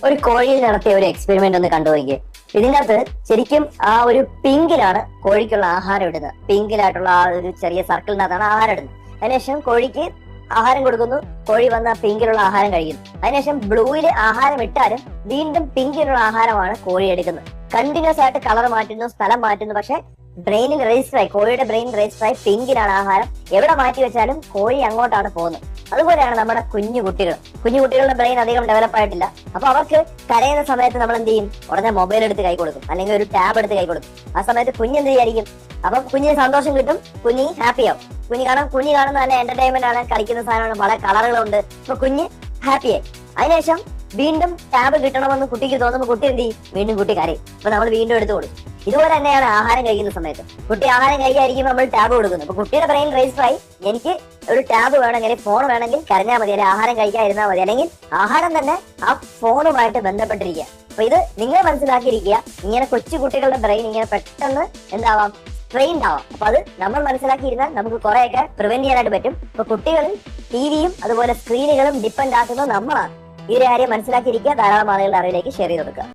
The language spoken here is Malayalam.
ഒരു കോഴിയിൽ നടത്തിയ ഒരു എക്സ്പെരിമെന്റ് ഒന്ന് കണ്ടു നോക്കിയേ. ഇതിനകത്ത് ശരിക്കും ആ ഒരു പിങ്കിലാണ് കോഴിക്കുള്ള ആഹാരം ഇടുന്നത്. പിങ്കിലായിട്ടുള്ള ആ ഒരു ചെറിയ സർക്കിളിനകത്താണ് ആഹാരം ഇടുന്നത്. അതിനുശേഷം കോഴിക്ക് ആഹാരം കൊടുക്കുന്നു. കോഴി വന്ന് ആ പിങ്കിലുള്ള ആഹാരം കഴിക്കുന്നു. അതിനുശേഷം ബ്ലൂവില് ആഹാരം ഇട്ടാലും വീണ്ടും പിങ്കിലുള്ള ആഹാരമാണ് കോഴി എടുക്കുന്നത്. കണ്ടിന്യൂസ് ആയിട്ട് കളർ മാറ്റുന്നു, സ്ഥലം മാറ്റുന്നു. പക്ഷെ ബ്രെയിനിൽ രജിസ്റ്റർ ആയി, കോഴിയുടെ ബ്രെയിൻ രജിസ്റ്റർ ആയി പിങ്കിലാണ് ആഹാരം. എവിടെ മാറ്റി വെച്ചാലും കോഴി അങ്ങോട്ടാണ് പോകുന്നത്. അതുപോലെയാണ് നമ്മുടെ കുഞ്ഞുകുട്ടികളുടെ ബ്രെയിൻ അധികം ഡെവലപ്പ് ആയിട്ടില്ല. അപ്പൊ അവർക്ക് കരയുന്ന സമയത്ത് നമ്മൾ എന്ത് ചെയ്യും? ഉടനെ മൊബൈൽ എടുത്ത് കൈ കൊടുക്കും, അല്ലെങ്കിൽ ഒരു ടാബ് എടുത്ത് കൈ കൊടുക്കും. ആ സമയത്ത് കുഞ്ഞെന്ത് വിചാരിക്കും? അപ്പം കുഞ്ഞിന് സന്തോഷം കിട്ടും, കുഞ്ഞി ഹാപ്പിയാവും. കുഞ്ഞ് കാണുന്ന നല്ല എന്റർടൈൻമെന്റ് ആണ്, കളിക്കുന്ന സാധനമാണ്, പല കളറുകളുണ്ട്. അപ്പൊ കുഞ്ഞ് ഹാപ്പിയായി. അതിനുശേഷം വീണ്ടും ടാബ് കിട്ടണമെന്ന് കുട്ടിക്ക് തോന്നുമ്പോൾ കുട്ടി എന്ത് ചെയ്യും? വീണ്ടും കുട്ടി കരയും. അപ്പൊ നമ്മൾ വീണ്ടും എടുത്തു കൊടുക്കും. ഇതുപോലെ തന്നെയാണ് ആഹാരം കഴിക്കുന്ന സമയത്ത്. കുട്ടി ആഹാരം കഴിക്കാതിരിക്കുമ്പോൾ നമ്മൾ ടാബ് കൊടുക്കുന്നു. അപ്പൊ കുട്ടിയുടെ ബ്രെയിൻ രജിസ്റ്റർ ആയി, എനിക്ക് ഒരു ടാബ് വേണമെങ്കിൽ, ഫോൺ വേണമെങ്കിൽ കരഞ്ഞാൽ മതി, അല്ലെങ്കിൽ ആഹാരം കഴിക്കാതിരുന്നാൽ മതി, അല്ലെങ്കിൽ ആഹാരം തന്നെ ആ ഫോണുമായിട്ട് ബന്ധപ്പെട്ടിരിക്കുക. അപ്പൊ ഇത് നിങ്ങൾ മനസ്സിലാക്കിയിരിക്കുക. ഇങ്ങനെ കൊച്ചു കുട്ടികളുടെ ബ്രെയിൻ ഇങ്ങനെ പെട്ടെന്ന് എന്താവാം? ട്രെയിൻഡ് ആവാം. അപ്പൊ അത് നമ്മൾ മനസ്സിലാക്കിയിരുന്നാൽ നമുക്ക് കുറെയൊക്കെ പ്രിവെന്റ് ചെയ്യാനായിട്ട് പറ്റും. അപ്പൊ കുട്ടികളിൽ ടിവിയും അതുപോലെ സ്ക്രീനുകളും ഡിപ്പെൻഡ് ആക്കുന്നത് നമ്മളാണ്. ഈ ഒരു കാര്യം മനസ്സിലാക്കിയിരിക്കുക. ധാരാളം ആളുകളുടെ അറിവിലേക്ക് ഷെയർ ചെയ്ത് കൊടുക്കുക.